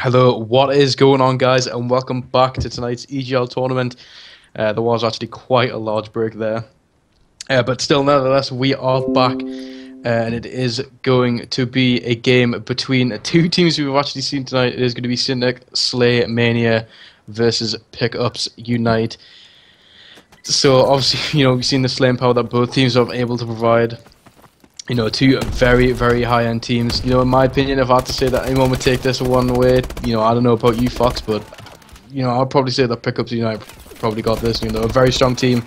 Hello, what is going on, guys, and welcome back to tonight's EGL tournament. There was actually quite a large break there, but still, nevertheless, we are back, and it is going to be a game between two teams we've actually seen tonight. It is going to be Syntic, SlayMania versus Pickups Unite. So, obviously, we've seen the slaying power that both teams are able to provide. Two very, very high-end teams. In my opinion, if I had to say that anyone would take this one way, I don't know about you, Fox, but, I'd probably say that Pickups Unite probably got this. They're a very strong team.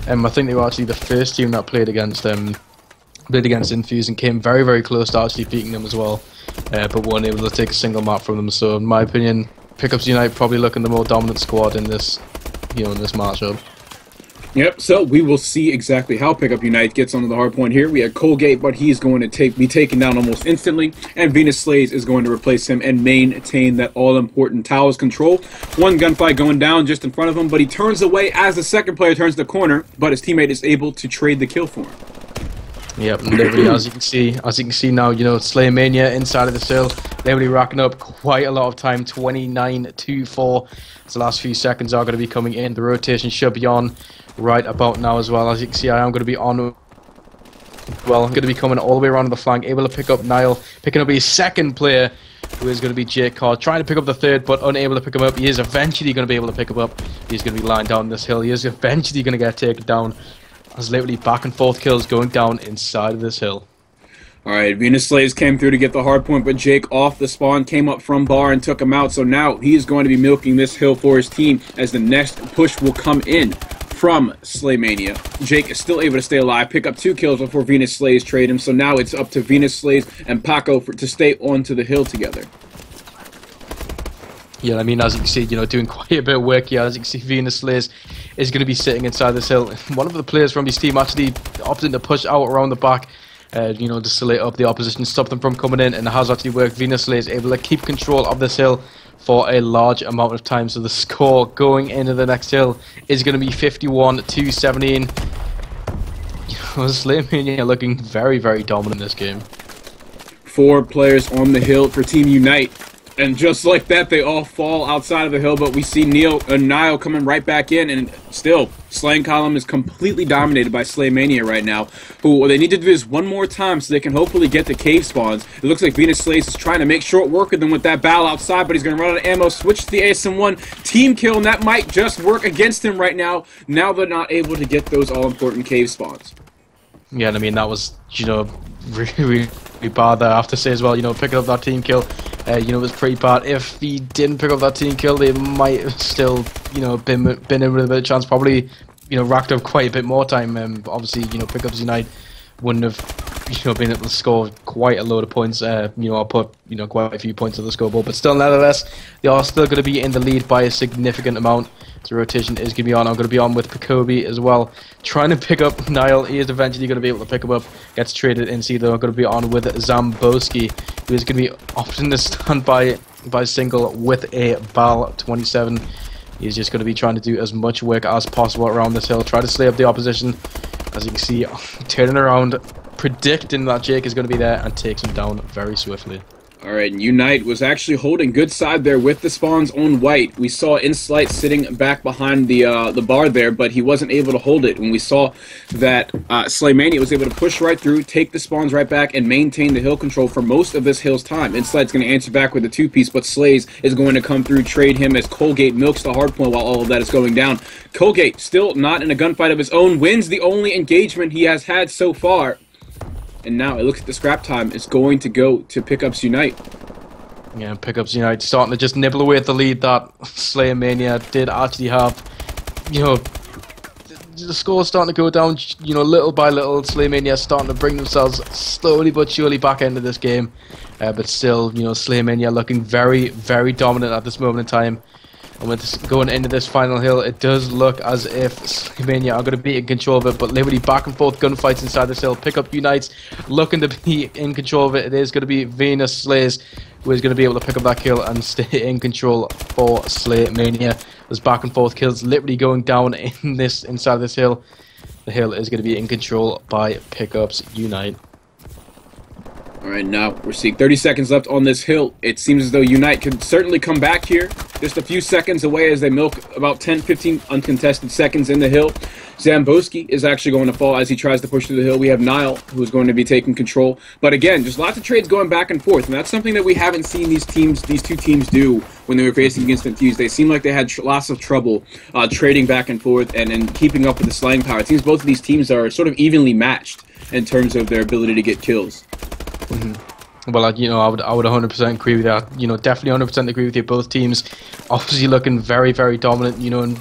I think they were actually the first team that played against Infuse and came very, very close to actually beating them as well, but weren't able to take a single map from them. So, in my opinion, Pickups Unite probably looking the more dominant squad in this, in this matchup. Yep, so we will see exactly how Pickup Unite gets onto the hard point here. We had Colgate, but he's going to be taken down almost instantly, and Venus Slays is going to replace him and maintain that all-important towers control. One gunfight going down just in front of him, but he turns away as the second player turns the corner, but his teammate is able to trade the kill for him. Yep, literally, as you can see now, SlayMania inside of the hill, literally racking up quite a lot of time, 29-4. So the last few seconds are going to be coming in. The rotation should be on right about now as well. As you can see, I am going to be on. Well, I'm going to be coming all the way around the flank, able to pick up Niall, picking up his second player, who is going to be Jake Carr, trying to pick up the third, but unable to pick him up. He is eventually going to be able to pick him up. He's going to be lying down this hill. He is eventually going to get taken down. There's literally back and forth kills going down inside of this hill. Alright, Venus Slays came through to get the hard point, but Jake off the spawn came up from bar and took him out. So now he is going to be milking this hill for his team as the next push will come in from SlayMania. Jake is still able to stay alive, pick up 2 kills before Venus Slays trade him. So now it's up to Venus Slays and Paco to stay onto the hill together. Yeah, as you can see, doing quite a bit of work here. As you can see, Venus Slays is going to be sitting inside this hill. One of the players from his team actually opted to push out around the back, to slate up the opposition, stop them from coming in, and it has actually worked. Venus Slays able to keep control of this hill for a large amount of time. So the score going into the next hill is going to be 51-17. SlayMania looking very, very dominant in this game. 4 players on the hill for Team Unite. And just like that, they all fall outside of the hill, but we see Niall coming right back in, and still, Slaying Column is completely dominated by SlayMania right now, who what they need to do is one more time so they can hopefully get the cave spawns. It looks like Venus Slays is trying to make short work of them with that battle outside, but he's going to run out of ammo, switch to the ASM1 team kill, and that might just work against him right now. Now they're not able to get those all-important cave spawns. Yeah, that was, really, really bad there. I have to say as well, picking up that team kill, it was pretty bad. If he didn't pick up that team kill, they might have still, been in with a bit of chance, probably, racked up quite a bit more time. Obviously, Pickups Unite wouldn't have, been able to score quite a load of points. I'll put, quite a few points on the scoreboard, but still, nevertheless, they are still going to be in the lead by a significant amount. So rotation is going to be on. I'm going to be on with Pekobi as well, trying to pick up Niall. He is eventually going to be able to pick him up. Gets traded in C though. I'm going to be on with Zamboski, who is going to be often to stand by single with a BAL 27. He's just going to be trying to do as much work as possible around this hill, try to slay up the opposition. As you can see, turning around, predicting that Jake is going to be there, and takes him down very swiftly. Alright, and Unite was actually holding good side there with the spawns on white. We saw Inslight sitting back behind the bar there, but he wasn't able to hold it. And we saw that SlayMania was able to push right through, take the spawns right back, and maintain the hill control for most of this hill's time. Inslight's going to answer back with a 2-piece, but Slays is going to come through, trade him as Colgate milks the hard point while all of that is going down. Colgate, still not in a gunfight of his own, wins the only engagement he has had so far. And now it looks like the scrap time is going to go to Pickups Unite. Yeah, Pickups Unite starting to just nibble away at the lead that SlayMania did actually have. The score's starting to go down, little by little. SlayMania starting to bring themselves slowly but surely back into this game. But still, SlayMania looking very, very dominant at this moment in time. And with this, going into this final hill, it does look as if SlayMania are going to be in control of it, but literally back and forth gunfights inside this hill. Pickup Unites looking to be in control of it. It is going to be Venus Slays who is going to be able to pick up that kill and stay in control for SlayMania. There's back and forth kills literally going down inside this hill. The hill is going to be in control by Pickups Unite. All right, now we're seeing 30 seconds left on this hill. It seems as though Unite could certainly come back here. Just a few seconds away as they milk about 10, 15 uncontested seconds in the hill. Zamboski is actually going to fall as he tries to push through the hill. We have Nile, who's going to be taking control. But again, just lots of trades going back and forth, and that's something that we haven't seen these two teams do when they were facing against Infused. They seemed like they had lots of trouble trading back and forth and keeping up with the slaying power. It seems both of these teams are sort of evenly matched in terms of their ability to get kills. Well, I would 100% agree with that. Definitely 100% agree with you. Both teams obviously looking very, very dominant. And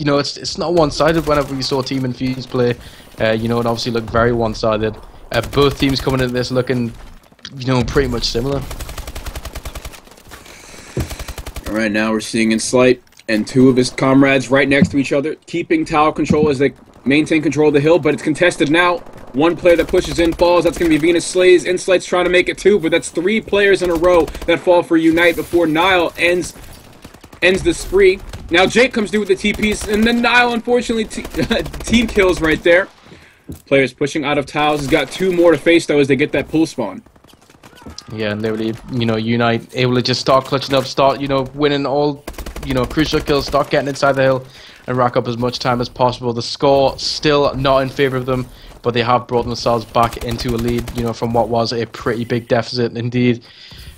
it's not one-sided. Whenever we saw Team Infused play, it obviously looked very one-sided. Both teams coming into this looking, pretty much similar. All right, now we're seeing Inslight and two of his comrades right next to each other, keeping tower control as they maintain control of the hill, but it's contested now. One player that pushes in falls. That's going to be Venus Slays. Inslight's trying to make it two, but that's 3 players in a row that fall for Unite before Nile ends the spree. Now Jake comes through with the TPs, and then Nile, unfortunately, team kills right there. Players pushing out of towers. He's got 2 more to face, though, as they get that pull spawn. Yeah, and literally, Unite able to just start clutching up, start, winning all, crucial kills, start getting inside the hill, and rack up as much time as possible. The score still not in favor of them, but they have brought themselves back into a lead, from what was a pretty big deficit indeed.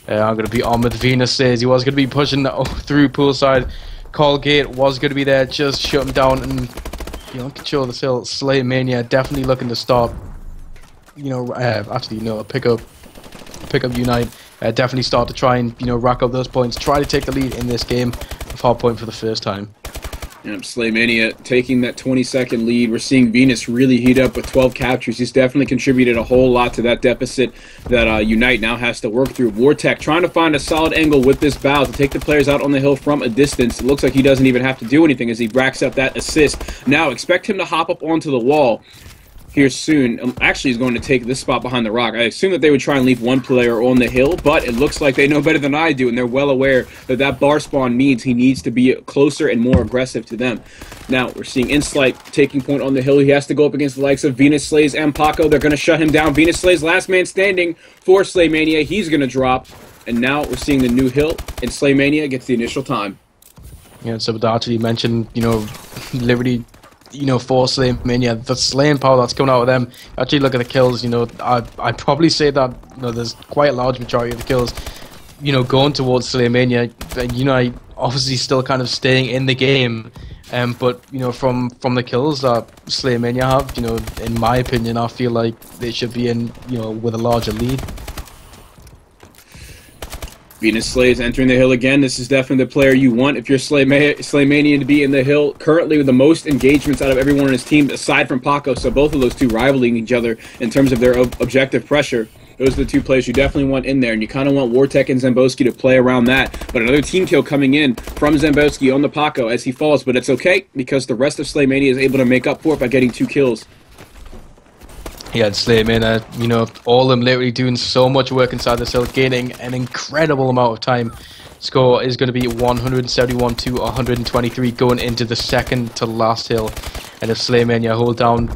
I'm going to be on with Venus Says. He was going to be pushing through poolside. Colgate was going to be there, just shut him down and, control this hill. SlayMania definitely looking to start, pick up Unite. Definitely start to try and, rack up those points. Try to take the lead in this game of Hardpoint for the first time. Yep, SlayMania taking that 20-second lead. We're seeing Venus really heat up with 12 captures. He's definitely contributed a whole lot to that deficit that Unite now has to work through. Vortec trying to find a solid angle with this bow to take the players out on the hill from a distance. It looks like he doesn't even have to do anything as he racks up that assist. Now expect him to hop up onto the wall here soon. Actually, he's going to take this spot behind the rock. I assume that they would try and leave one player on the hill, but it looks like they know better than I do, and they're well aware that that bar spawn means he needs to be closer and more aggressive to them. Now, we're seeing Inslight taking point on the hill. He has to go up against the likes of Venus Slays and Paco. They're going to shut him down. Venus Slays, last man standing for SlayMania. He's going to drop, and now we're seeing the new hill, and SlayMania gets the initial time. Yeah, so actually mentioned, Liberty, for SlayMania, the slaying power that's coming out of them. Actually, look at the kills. I'd probably say that there's quite a large majority of the kills, going towards SlayMania. Obviously still kind of staying in the game, but from the kills that SlayMania have, in my opinion, I feel like they should be in, with a larger lead. Venus Slays entering the hill again. This is definitely the player you want if you're SlayMania to be in the hill. Currently with the most engagements out of everyone on his team, aside from Paco. So both of those two rivaling each other in terms of their objective pressure. Those are the 2 players you definitely want in there. And you kind of want Vortec and Zamboski to play around that. But another team kill coming in from Zamboski on the Paco as he falls. But it's okay because the rest of SlayMania is able to make up for it by getting 2 kills. Yeah, SlayMania, all of them literally doing so much work inside this hill, gaining an incredible amount of time. Score is going to be 171 to 123 going into the second to last hill. And if SlayMania hold down,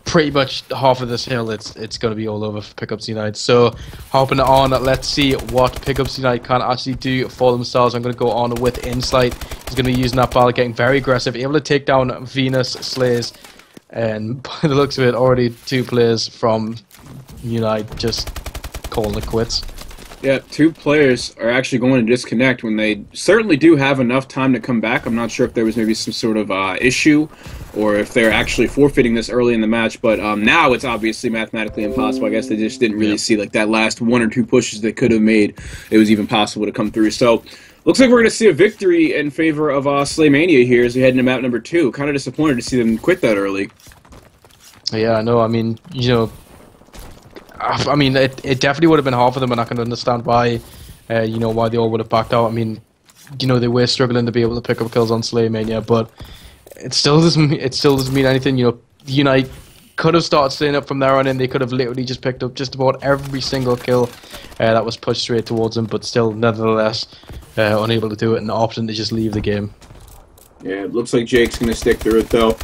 pretty much half of this hill, it's going to be all over for Pickups Unite. So, hopping on, let's see what Pickups Unite can actually do for themselves. I'm going to go on with Insight. He's going to be using that ball, getting very aggressive, able to take down Venus Slays. And by the looks of it, already 2 players from Unite just calling it quits. Yeah, 2 players are actually going to disconnect when they certainly do have enough time to come back. I'm not sure if there was maybe some sort of issue or if they're actually forfeiting this early in the match. But now it's obviously mathematically impossible. I guess they just didn't really see like that last 1 or 2 pushes they could have made. It was even possible to come through. So looks like we're going to see a victory in favor of SlayMania here as we head into map number 2. Kind of disappointed to see them quit that early. Yeah, I know. I mean, it definitely would have been half of them, and I can understand why, why they all would have backed out. I mean, they were struggling to be able to pick up kills on SlayMania, but it still doesn't mean anything. Unite could have started staying up from there on in. They could have literally just picked up just about every single kill that was pushed straight towards them, but still, nevertheless, unable to do it and opting to just leave the game. Yeah, it looks like Jake's going to stick through it, though.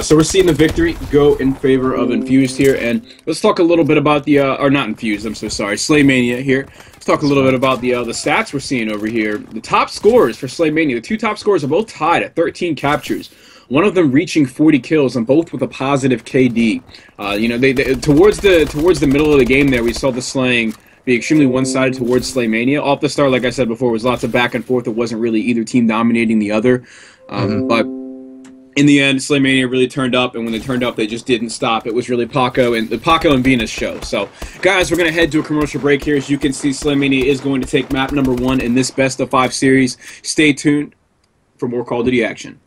So we're seeing the victory go in favor of Infused here. And let's talk a little bit about the, or not Infused, I'm so sorry, SlayMania here. Let's talk a little bit about the stats we're seeing over here. The top scorers for SlayMania, the two top scorers are both tied at 13 captures. One of them reaching 40 kills, and both with a positive KD. You know, they towards the middle of the game there, we saw the slaying be extremely one-sided towards SlayMania. Off the start, like I said before, was lots of back and forth. It wasn't really either team dominating the other. But in the end, SlayMania really turned up, and when they turned up, they just didn't stop. It was really Paco and Venus show. So, guys, we're going to head to a commercial break here. As you can see, SlayMania is going to take map number 1 in this best of 5 series. Stay tuned for more Call of Duty action.